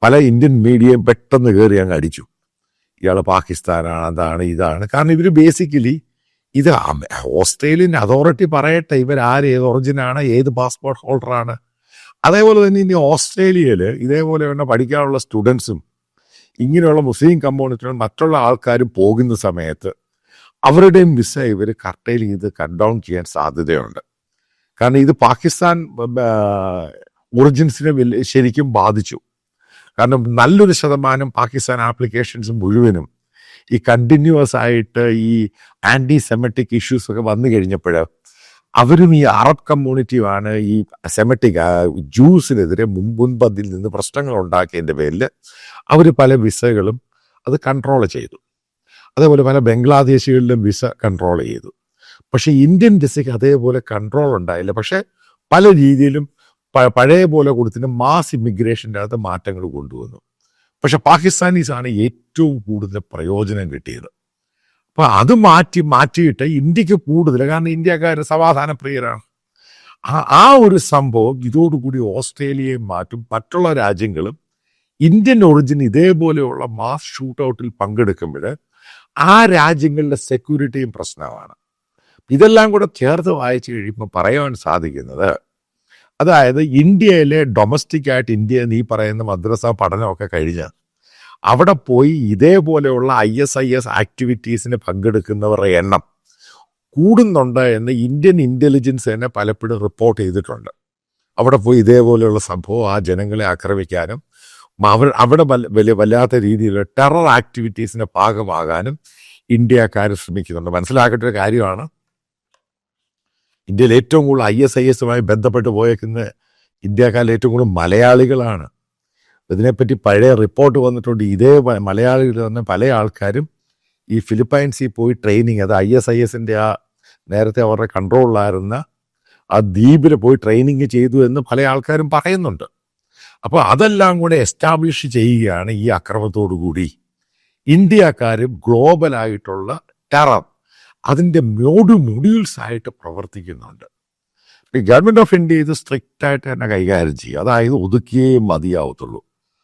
പല ഇന്ത്യൻ മീഡിയയും പെട്ടെന്ന് കയറി അങ്ങ് അടിച്ചു. ഇയാൾ പാകിസ്ഥാനാണ്, അതാണ് ഇതാണ്. കാരണം ഇവർ ബേസിക്കലി ഇത് ഓസ്ട്രേലിയൻ അതോറിറ്റി പറയട്ടെ ഇവരാര്, ഏത് ഒറിജിനാണ്, ഏത് പാസ്പോർട്ട് ഹോൾഡറാണ്. അതേപോലെ തന്നെ ഇനി ഓസ്ട്രേലിയയിൽ ഇതേപോലെ തന്നെ പഠിക്കാനുള്ള സ്റ്റുഡൻസും ഇങ്ങനെയുള്ള മുസ്ലിം കമ്മ്യൂണിറ്റികളും മറ്റുള്ള ആൾക്കാരും പോകുന്ന സമയത്ത് അവരുടെയും വിസ ഇവർ കർട്ടൈൽ ചെയ്ത് കട്ട് ഡൗൺ ചെയ്യാൻ സാധ്യതയുണ്ട്. കാരണം ഇത് പാകിസ്ഥാൻ ഒറിജിൻസിനെ ശരിക്കും ബാധിച്ചു. കാരണം നല്ലൊരു ശതമാനം പാകിസ്ഥാൻ ആപ്ലിക്കേഷൻസ് മുഴുവനും ഈ കണ്ടിന്യൂസ് ആയിട്ട് ഈ ആൻറ്റി സെമറ്റിക് ഇഷ്യൂസ് ഒക്കെ വന്നു കഴിഞ്ഞപ്പോൾ അവരും ഈ അറബ് കമ്മ്യൂണിറ്റിയുമാണ് ഈ സെമറ്റിക് ജൂസിനെതിരെ മുൻപന്തിൽ നിന്ന് പ്രശ്നങ്ങൾ ഉണ്ടാക്കിയതിൻ്റെ പേരിൽ അവർ പല വിസകളും അത് കൺട്രോൾ ചെയ്തു. അതേപോലെ പല ബംഗ്ലാദേശികളിലും വിസ കൺട്രോൾ ചെയ്തു. പക്ഷേ ഇന്ത്യൻ വിസയ്ക്ക് അതേപോലെ കൺട്രോൾ ഉണ്ടായില്ല. പക്ഷേ പല രീതിയിലും പഴയ പോലെ കൊടുത്തിന് മാസ് ഇമിഗ്രേഷൻ്റെ അകത്ത് മാറ്റങ്ങൾ കൊണ്ടുവന്നു. പക്ഷെ പാകിസ്ഥാനീസാണ് ഏറ്റവും കൂടുതൽ പ്രയോജനം കിട്ടിയത്. അപ്പോൾ അത് മാറ്റിയിട്ട് ഇന്ത്യക്ക് കൂടുതൽ, കാരണം ഇന്ത്യക്കാർ സമാധാന പ്രിയരാണ്. ആ ഒരു സംഭവം ഇതോടുകൂടി ഓസ്ട്രേലിയയെ മാറ്റും. മറ്റുള്ള രാജ്യങ്ങളും ഇന്ത്യൻ ഒറിജിൻ ഇതേപോലെയുള്ള മാസ് ഷൂട്ടൗട്ടിൽ പങ്കെടുക്കുമ്പോൾ ആ രാജ്യങ്ങളുടെ സെക്യൂരിറ്റിയും പ്രശ്നമാണ്. ഇതെല്ലാം കൂടെ ചേർത്ത് വായിച്ചു കഴിയുമ്പോൾ പറയാൻ സാധിക്കുന്നത്, അതായത് ഇന്ത്യയിലെ ഡൊമസ്റ്റിക് ആയിട്ട് ഇന്ത്യ നീ പറയുന്ന മദ്രസ പഠനമൊക്കെ കഴിഞ്ഞ് അവിടെ പോയി ഇതേപോലെയുള്ള ISIS ആക്ടിവിറ്റീസിന് പങ്കെടുക്കുന്നവരുടെ എണ്ണം കൂടുന്നുണ്ട് എന്ന് ഇന്ത്യൻ ഇൻ്റലിജൻസ് തന്നെ പലപ്പോഴും റിപ്പോർട്ട് ചെയ്തിട്ടുണ്ട്. അവിടെ പോയി ഇതേപോലെയുള്ള സംഭവം ആ ജനങ്ങളെ ആക്രമിക്കാനും അവിടെ വല്ലാത്ത രീതിയിലുള്ള ടെറർ ആക്ടിവിറ്റീസിന് ഭാഗമാകാനും ഇന്ത്യക്കാർ ശ്രമിക്കുന്നുണ്ട്. മനസ്സിലാക്കേണ്ട ഒരു കാര്യമാണ്, ഇന്ത്യയിൽ ഏറ്റവും കൂടുതൽ ISISമായി ബന്ധപ്പെട്ട് പോയേക്കുന്ന ഇന്ത്യക്കാരിൽ ഏറ്റവും കൂടുതൽ മലയാളികളാണ്. ഇതിനെപ്പറ്റി പഴയ റിപ്പോർട്ട് വന്നിട്ടുണ്ട്. ഇതേ മലയാളികൾ തന്നെ പല ആൾക്കാരും ഈ ഫിലിപ്പൈൻസിൽ പോയി ട്രെയിനിങ്, അത് ISISൻ്റെ ആ നേരത്തെ അവരുടെ കൺട്രോളിലായിരുന്ന ആ ദ്വീപിൽ പോയി ട്രെയിനിങ് ചെയ്തു എന്ന് പല ആൾക്കാരും പറയുന്നുണ്ട്. അപ്പോൾ അതെല്ലാം കൂടെ എസ്റ്റാബ്ലിഷ് ചെയ്യുകയാണ് ഈ അക്രമത്തോടു കൂടി ഇന്ത്യക്കാരും ഗ്ലോബലായിട്ടുള്ള ടെറർ അതിൻ്റെ മൊഡ്യൂൾസ് ആയിട്ട് പ്രവർത്തിക്കുന്നുണ്ട്. ഈ ഗവൺമെൻറ് ഓഫ് ഇന്ത്യ ഇത് സ്ട്രിക്റ്റായിട്ട് തന്നെ കൈകാര്യം ചെയ്യും. അതായത് ഒതുക്കിയേ മതിയാവത്തുള്ളൂ.